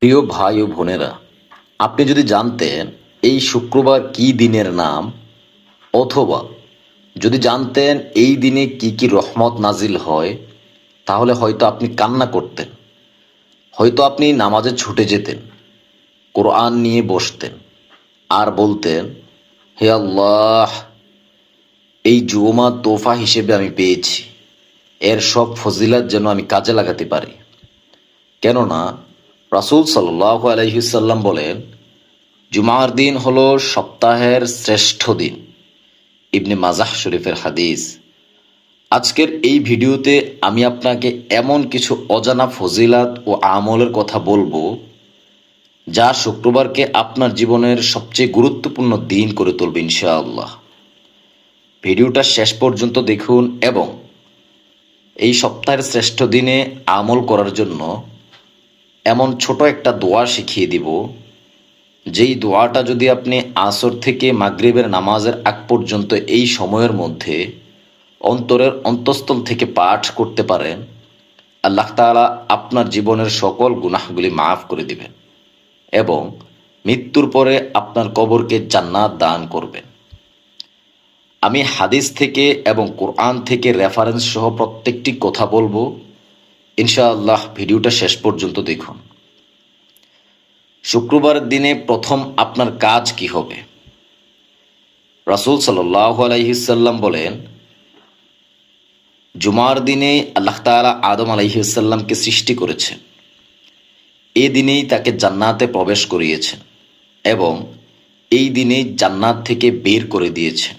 প্রিয় ভাই ও বোনেরা, আপনি যদি জানতেন এই শুক্রবার কি দিনের নাম, অথবা যদি জানতেন এই দিনে কি কি রহমত নাজিল হয়, তাহলে হয়তো আপনি কান্না করতেন, হয়তো আপনি নামাজে ছুটে যেতেন, কোরআন নিয়ে বসতেন আর বলতেন, হে আল্লাহ, এই জুমা তোফা হিসেবে আমি পেয়েছি, এর সব ফজিলত যেন আমি কাজে লাগাতে পারি। কেননা রাসূল সাল্লাল্লাহু আলাইহি সাল্লাম বলেন, জুমার দিন হলো সপ্তাহের শ্রেষ্ঠ দিন। ইবনে মাজাহ শরীফের হাদিস। আজকের এই ভিডিওতে আমি আপনাকে এমন কিছু অজানা ফজিলাত ও আমলের কথা বলবো, যা শুক্রবারকে আপনার জীবনের সবচেয়ে গুরুত্বপূর্ণ দিন করে তুলবে ইনশাআল্লাহ। ভিডিওটা শেষ পর্যন্ত দেখুন এবং এই সপ্তাহের শ্রেষ্ঠ দিনে আমল করার জন্য এমন ছোট একটা দোয়া শিখিয়ে দিব, যেই দোয়াটা যদি আপনি আসর থেকে মাগরিবের নামাজের আগ পর্যন্ত এই সময়ের মধ্যে অন্তরের অন্তঃস্থল থেকে পাঠ করতে পারেন, আল্লাহ তাআলা আপনার জীবনের সকল গুনাহগুলি মাফ করে দিবেন এবং মৃত্যুর পরে আপনার কবরকে জান্নাত দান করবেন। আমি হাদিস থেকে এবং কোরআন থেকে রেফারেন্স সহ প্রত্যেকটি কথা বলবো ইনশাআল্লাহ। ভিডিওটা শেষ পর্যন্ত দেখুন। শুক্রবারের দিনে প্রথম আপনার কাজ কি হবে? রাসূল সাল্লাল্লাহু আলাইহি সাল্লাম বলেন, জুমার দিনে আল্লাহ তাআলা আদম আলাইহিস সালামকে সৃষ্টি করেছেন। এ দিনেই তাকে জান্নাতে প্রবেশ করিয়েছেন এবং এই দিনেই জান্নাত থেকে বের করে দিয়েছেন।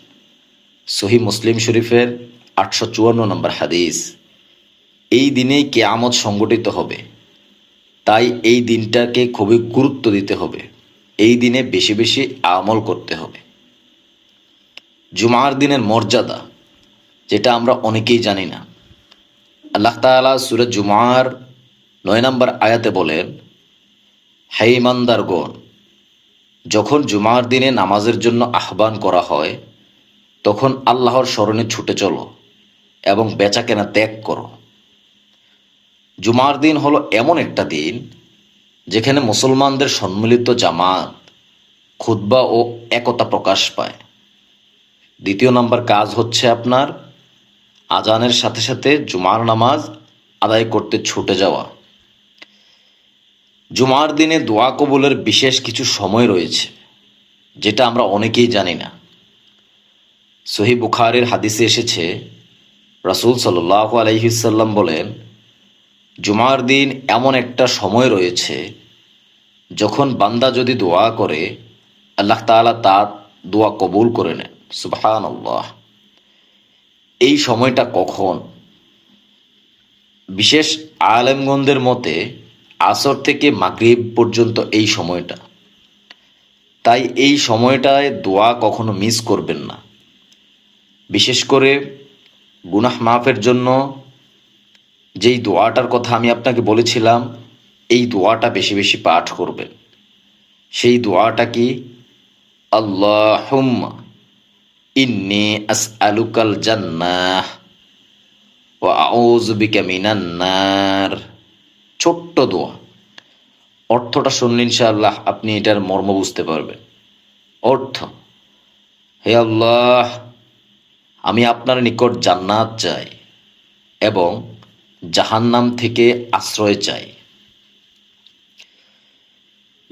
সহিহ মুসলিম শরীফের 854 নম্বর হাদিস। এই দিনেই কিয়ামত সংগঠিত হবে, তাই এই দিনটাকে খুবই গুরুত্ব দিতে হবে। এই দিনে বেশি বেশি আমল করতে হবে। জুমার দিনের মর্যাদা, যেটা আমরা অনেকেই জানি না। আল্লাহ তাআলা সূরা জুমার 9 নম্বর আয়াতে বলেন, হে ঈমানদারগণ, যখন জুমার দিনে নামাজের জন্য আহ্বান করা হয়, তখন আল্লাহর স্মরণে ছুটে চলো এবং বেচাকেনা ত্যাগ করো। জুমার দিন হলো এমন একটা দিন যেখানে মুসলমানদের সম্মিলিত জামাত, খুতবা ও একতা প্রকাশ পায়। দ্বিতীয় নম্বর কাজ হচ্ছে আপনার আজানের সাথে সাথে জুমার নামাজ আদায় করতে ছুটে যাওয়া। জুমার দিনে দোয়া কবুলের বিশেষ কিছু সময় রয়েছে, যেটা আমরা অনেকেই জানি না। সহিহ বুখারীর হাদিসে এসেছে, রাসূল সাল্লাল্লাহু আলাইহি সাল্লাম বলেন, জুমার দিন এমন একটা সময় রয়েছে যখন বান্দা যদি দোয়া করে, আল্লাহ তাআলা তার দোয়া কবুল করে নেন। সুবহানাল্লাহ। এই সময়টা কখন? বিশেষ আলেমগণদের মতে আসর থেকে মাগরিব পর্যন্ত এই সময়টা। তাই এই সময়টায় দোয়া কখনো মিস করবেন না। বিশেষ করে গুনাহ মাফের জন্য যেই দোয়াটার কথা আমি আপনাকে বলেছিলাম, এই দোয়াটা বেশি বেশি পাঠ করবেন। সেই দোয়াটা কি? আল্লাহুম্মা ইন্নী আসআলুকাল জান্নাহ ওয়া আউযু বিকা মিনান নার। ছোট্ট দোয়া, অর্থটা শুনলে ইনশাআল্লাহ আপনি এটার মর্ম বুঝতে পারবেন। অর্থ, হে আল্লাহ, আমি আপনার নিকট জান্নাত চাই এবং জাহান্নাম থেকে আশ্রয় চাই।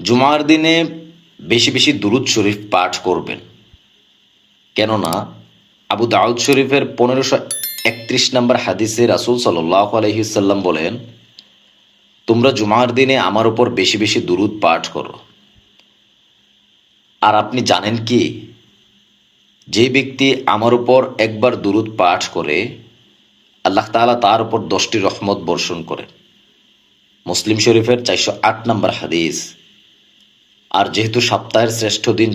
জুমার দিনে বেশি বেশি দুরূদ শরীফ পাঠ করবেন, কেননা আবু দাউদ শরীফের 1531 নম্বর হাদিসে রাসূল সাল্লাল্লাহু আলাইহি সাল্লাম বলেন, তোমরা জুমার দিনে আমার উপর বেশি বেশি দুরূদ পাঠ করো। আর আপনি জানেন কি, যে ব্যক্তি আমার উপর একবার দুরূদ পাঠ করে, আল্লাহ তাআলা তার উপর 10টি রহমত বর্ষণ করে। মুসলিম শরীফের 408 নম্বর হাদিস। আর যেহেতু সপ্তাহের শ্রেষ্ঠ দিন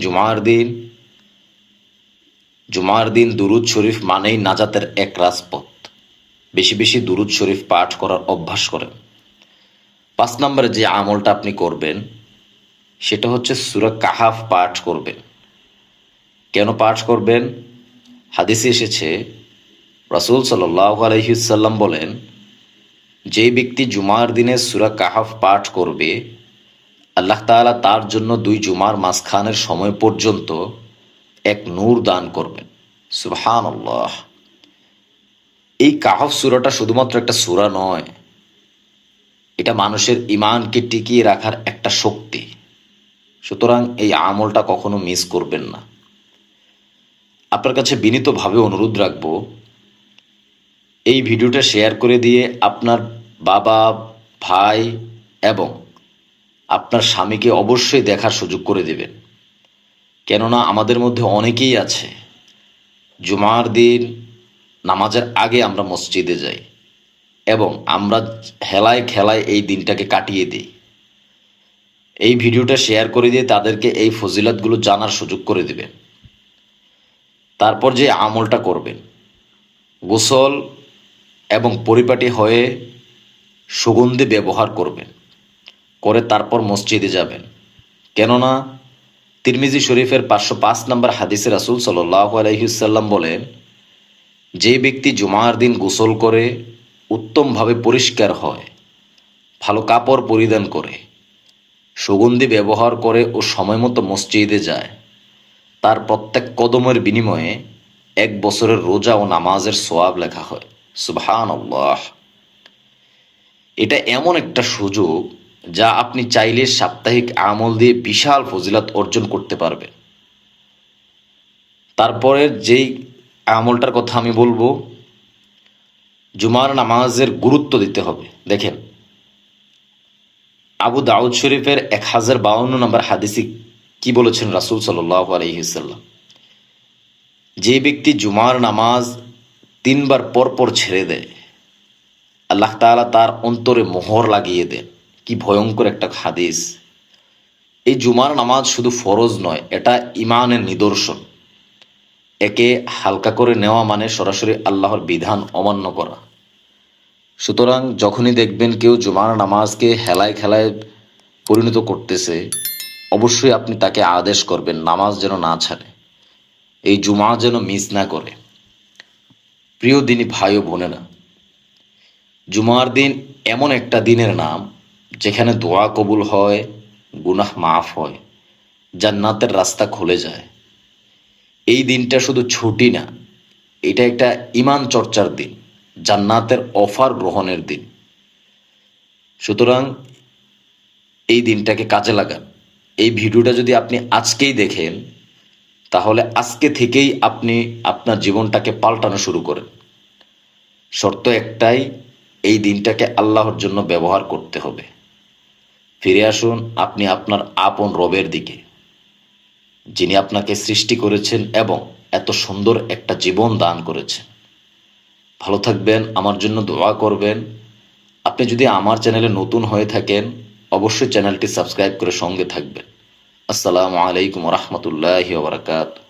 জুমার দিন দুরূদ শরীফ মানেই নাজাতের এক রাজপথ। বেশি বেশি দুরূদ শরীফ পাঠ করার অভ্যাস করেন। 5 নম্বরে যে আমলটা আপনি করবেন, সেটা হচ্ছে সূরা কাহাফ পাঠ করবেন। কেন পাঠ করবেন? হাদিসে এসেছে, রাসূল সাল্লাল্লাহু আলাইহি সাল্লাম বলেন, যে ব্যক্তি জুমার দিনে সূরা কাহাফ পাঠ করবে, আল্লাহ তাআলা তার জন্য 2 জুমার মাঝখানের সময় পর্যন্ত এক নূর দান করবেন। সুবহানাল্লাহ। এই কাহফ সূরাটা শুধুমাত্র একটা সূরা নয়, এটা মানুষের ঈমানকে টিকিয়ে রাখার একটা শক্তি। সুতরাং এই আমলটা কখনো মিস করবেন না। আপনার কাছে বিনীতভাবে অনুরোধ রাখবো, এই ভিডিওটা শেয়ার করে দিয়ে আপনার বাবা, ভাই এবং আপনার স্বামীকে অবশ্যই দেখার সুযোগ করে দেবেন। কেননা আমাদের মধ্যে অনেকেই আছে, জুমার দিন নামাজের আগে আমরা মসজিদে যাই এবং আমরা হেলায় খেলায় এই দিনটাকে কাটিয়ে দিই। এই ভিডিওটা শেয়ার করে দিয়ে তাদেরকে এই ফজিলতগুলো জানার সুযোগ করে দেবেন। তারপর যে আমলটা করবেন, গোসল এবং পরিপাটি হয়ে সুগন্ধি ব্যবহার করবেন, করে তারপর মসজিদে যাবেন। কেননা তিরমিজি শরীফের 505 নম্বর হাদিসে রাসূল সাল্লাল্লাহু আলাইহি ওয়াসাল্লাম বলেন, যে ব্যক্তি জুমার দিন গোসল করে উত্তমভাবে পরিষ্কার হয়, ভালো কাপড় পরিধান করে, সুগন্ধি ব্যবহার করে ও সময়মতো মসজিদে যায়, তার প্রত্যেক কদমের বিনিময়ে 1 বছরের রোজা ও নামাজের সওয়াব লেখা হয়। সুবহানাল্লাহ। এটা এমন একটা সুযোগ যা আপনি চাইলে সাপ্তাহিক আমল দিয়ে বিশাল ফজিলত অর্জন করতে পারবেন। তারপরের যেই আমলটার কথা আমি বলবো, জুমার নামাজের গুরুত্ব দিতে হবে। দেখেন, আবু দাউদ শরীফের 1052 নম্বর হাদিসে কি বলেছেন রাসূল সাল্লাল্লাহু আলাইহি ওয়াসাল্লাম, যে ব্যক্তি জুমার নামাজ 3 বার পর পর ছেড়ে দেয়, আল্লাহ তাআলা তার অন্তরে মোহর লাগিয়ে দেন। কি ভয়ঙ্কর একটা হাদিস! এই জুমার নামাজ শুধু ফরজ নয়, এটা ঈমানের নিদর্শন। একে হালকা করে নেওয়া মানে সরাসরি আল্লাহর বিধান অমান্য করা। সুতরাং যখনই দেখবেন কেউ জুমার নামাজকে হেলায় খেলায় পরিণত করতেছে, অবশ্যই আপনি তাকে আদেশ করবেন নামাজ যেন না ছাড়ে, এই জুমা যেন মিস না করে। প্রিয় দিনী ভাই ও বোনেরা, জুমার দিন এমন একটা দিনের নাম যেখানে দোয়া কবুল হয়, গুনাহ মাফ হয়, জান্নাতের রাস্তা খুলে যায়। এই দিনটা শুধু ছুটি না, এটা একটা ঈমান চর্চার দিন, জান্নাতের অফার গ্রহণের দিন। সুতরাং এই দিনটাকে কাজে লাগান। এই ভিডিওটা যদি আপনি আজকেই দেখেন, তাহলে আজকে থেকেই আপনি আপনার জীবনটাকে পাল্টানো শুরু করেন। শর্ত একটাই, এই দিনটাকে আল্লাহর জন্য ব্যবহার করতে হবে। ফিরে আসুন আপনি আপনার আপন রবের দিকে, যিনি আপনাকে সৃষ্টি করেছেন এবং এত সুন্দর একটা জীবন দান করেছেন। ভালো থাকবেন, আমার জন্য দোয়া করবেন। আপনি যদি আমার চ্যানেলে নতুন হয়ে থাকেন, অবশ্যই চ্যানেলটি সাবস্ক্রাইব করে সঙ্গে থাকবেন। আসসালামু আলাইকুম ওয়া রাহমাতুল্লাহি ওয়া বারাকাতুহু।